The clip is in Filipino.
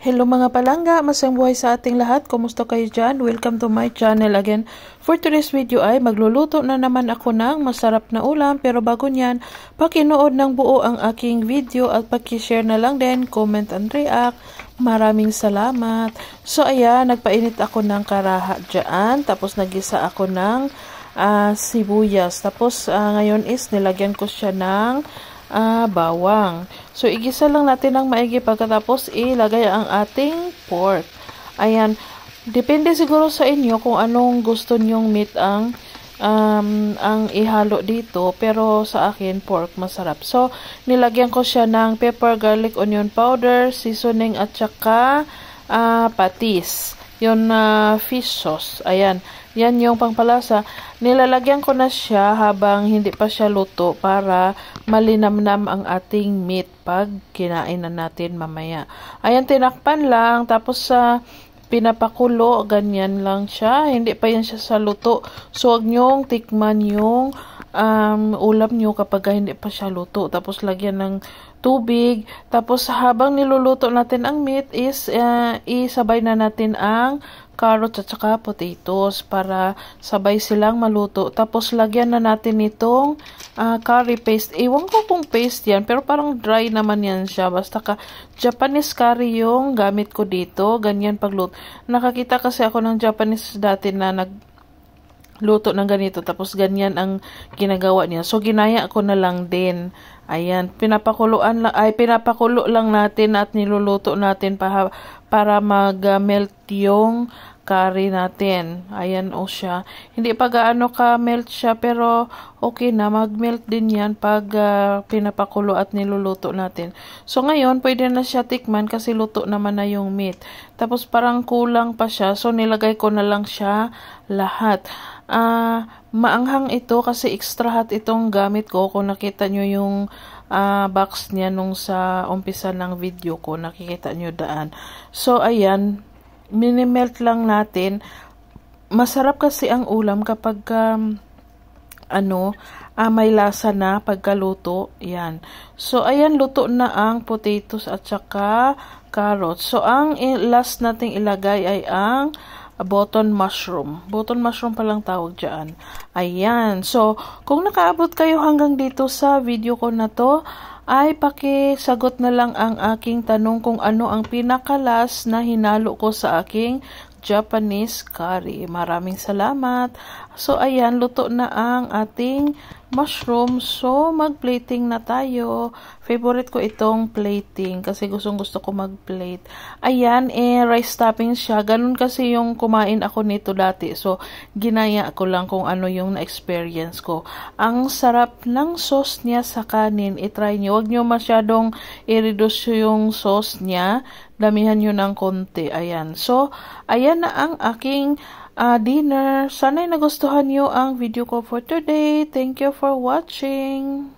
Hello mga palangga, masayang buhay sa ating lahat. Kumusta kayo dyan? Welcome to my channel again. For today's video ay magluluto na naman ako ng masarap na ulam. Pero bago nyan, pakinood ng buo ang aking video at pakishare na lang din, comment and react. Maraming salamat. So ayan, nagpainit ako ng karaha dyan. Tapos nagisa ako ng sibuyas. Tapos ngayon is nilagyan ko siya ng bawang. So, igisa lang natin ng maigi pagkatapos ilagay ang ating pork. Ayan. Depende siguro sa inyo kung anong gusto nyong meat ang ihalo dito. Pero sa akin, pork masarap. So, nilagyan ko siya ng pepper, garlic, onion powder, seasoning at saka patis. Yung fish sauce. Ayan. Yan yung pangpalasa. Nilalagyan ko na siya habang hindi pa siya luto para malinamnam ang ating meat pag kinain na natin mamaya. Ayan, tinakpan lang. Tapos pinapakulo. Ganyan lang siya. Hindi pa yan siya sa luto. So, huwag nyong tikman yung ulam nyo kapag hindi pa siya luto. Tapos, lagyan ng tubig. Tapos, habang niluluto natin ang meat is isabay na natin ang carrots at saka potatoes para sabay silang maluto. Tapos, lagyan na natin itong curry paste. Ewan ko kung paste yan, pero parang dry naman yan siya. Basta Japanese curry yung gamit ko dito. Ganyan pagluto. Nakakita kasi ako ng Japanese dati na nagluto ng ganito. Tapos, ganyan ang ginagawa niya. So, ginaya ko na lang din. Ayan, pinapakulo lang natin at niluluto natin para mag-melt yung curry natin. Ayan o siya. Hindi pa gaano ka-melt siya pero okay na. Mag-melt din yan pag pinapakulo at niluluto natin. So ngayon, pwede na siya tikman kasi luto naman na yung meat. Tapos parang kulang pa siya. So nilagay ko na lang siya lahat. Maanghang ito kasi extra hot itong gamit ko. Kung nakita nyo yung box niya nung sa umpisa ng video ko, nakikita nyo daan. So ayan, mini-melt lang natin. Masarap kasi ang ulam kapag may lasa na pagkaluto. Yan. So ayan, luto na ang potatoes at saka carrots. So ang last nating ilagay ay ang button mushroom. Button mushroom palang tawag dyan. Ayan. So, kung nakaabot kayo hanggang dito sa video ko na to, ay pakisagot na lang ang aking tanong kung ano ang pinakalas na hinalo ko sa aking Japanese curry. Maraming salamat. So, ayan, luto na ang ating mushroom. So, mag-plating na tayo. Favorite ko itong plating kasi gusto ko mag-plate. Ayan, rice topping siya. Ganun kasi yung kumain ako nito dati. So, ginaya ko lang kung ano yung na-experience ko. Ang sarap ng sauce niya sa kanin. I-try nyo. Huwag nyo masyadong i-reduce yung sauce niya. Damihan nyo ng konti. Ayan. So, ayan na ang aking dinner. Sana'y nagustuhan nyo ang video ko for today. Thank you for watching.